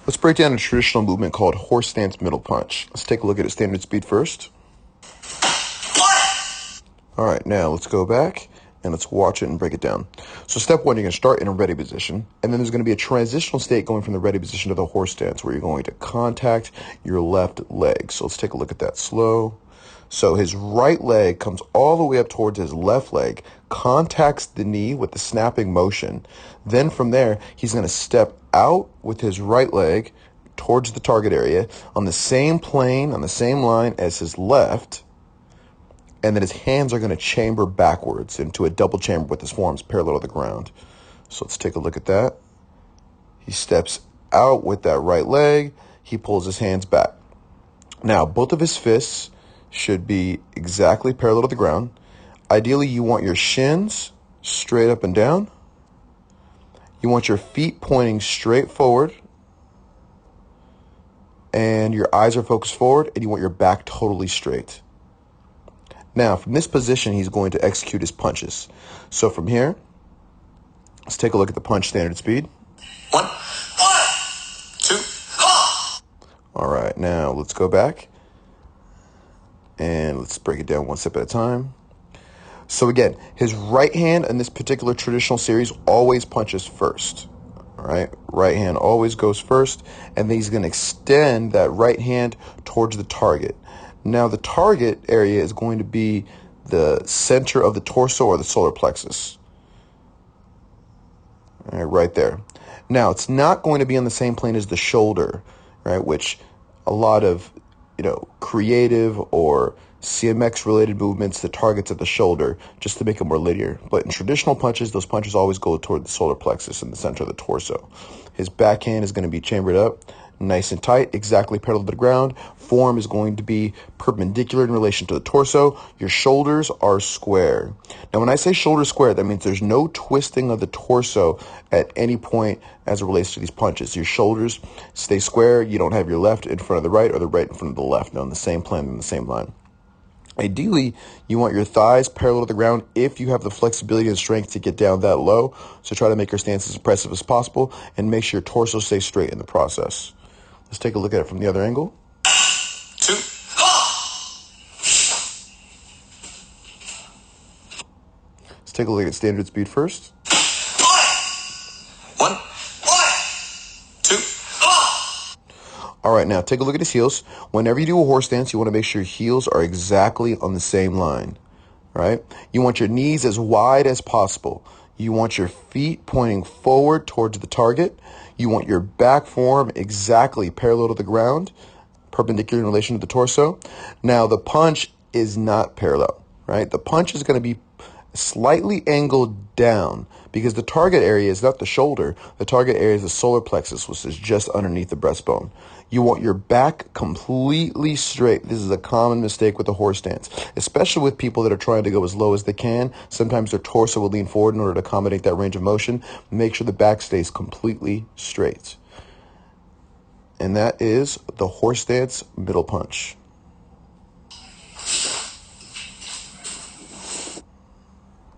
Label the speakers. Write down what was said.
Speaker 1: Let's break down a traditional movement called horse stance middle punch. Let's take a look at its standard speed first. All right, now let's go back and let's watch it and break it down. So step one, you're going to start in a ready position, and then there's going to be a transitional state going from the ready position to the horse stance where you're going to contact your left leg. So let's take a look at that slow. So his right leg comes all the way up towards his left leg, contacts the knee with the snapping motion. Then from there, he's going to step out with his right leg towards the target area on the same plane, on the same line as his left, and then his hands are going to chamber backwards into a double chamber with his forearms parallel to the ground. So let's take a look at that. He steps out with that right leg. He pulls his hands back. Now, both of his fists should be exactly parallel to the ground. Ideally, you want your shins straight up and down. You want your feet pointing straight forward. And your eyes are focused forward, and you want your back totally straight. Now, from this position, he's going to execute his punches. So from here, let's take a look at the punch standard speed.
Speaker 2: 1, 2,
Speaker 1: All right, now let's go back and let's break it down one step at a time. So again, his right hand in this particular traditional series always punches first. All right, right hand always goes first, and then he's going to extend that right hand towards the target. Now, the target area is going to be the center of the torso or the solar plexus. All right, right there. Now, it's not going to be on the same plane as the shoulder, right, which a lot of, creative or CMX-related movements, the target's at the shoulder just to make it more linear. But in traditional punches, those punches always go toward the solar plexus in the center of the torso. His backhand is going to be chambered up, nice and tight, exactly parallel to the ground. Form is going to be perpendicular in relation to the torso. Your shoulders are square. Now, when I say shoulder square, that means there's no twisting of the torso at any point as it relates to these punches. Your shoulders stay square. You don't have your left in front of the right or the right in front of the left. They're on the same plane, on the same line. Ideally, you want your thighs parallel to the ground if you have the flexibility and strength to get down that low. So try to make your stance as impressive as possible and make sure your torso stays straight in the process. Let's take a look at it from the other angle.
Speaker 2: 2,
Speaker 1: Let's take a look at standard speed first.
Speaker 2: 1, 2.
Speaker 1: All right, now take a look at his heels. Whenever you do a horse stance, you want to make sure your heels are exactly on the same line, right? You want your knees as wide as possible. You want your feet pointing forward towards the target. You want your back form exactly parallel to the ground, perpendicular in relation to the torso. Now, the punch is not parallel, right? The punch is going to be slightly angled down because the target area is not the shoulder. The target area is the solar plexus, which is just underneath the breastbone. You want your back completely straight. This is a common mistake with the horse stance, especially with people that are trying to go as low as they can. Sometimes their torso will lean forward in order to accommodate that range of motion. Make sure the back stays completely straight. And that is the horse stance middle punch.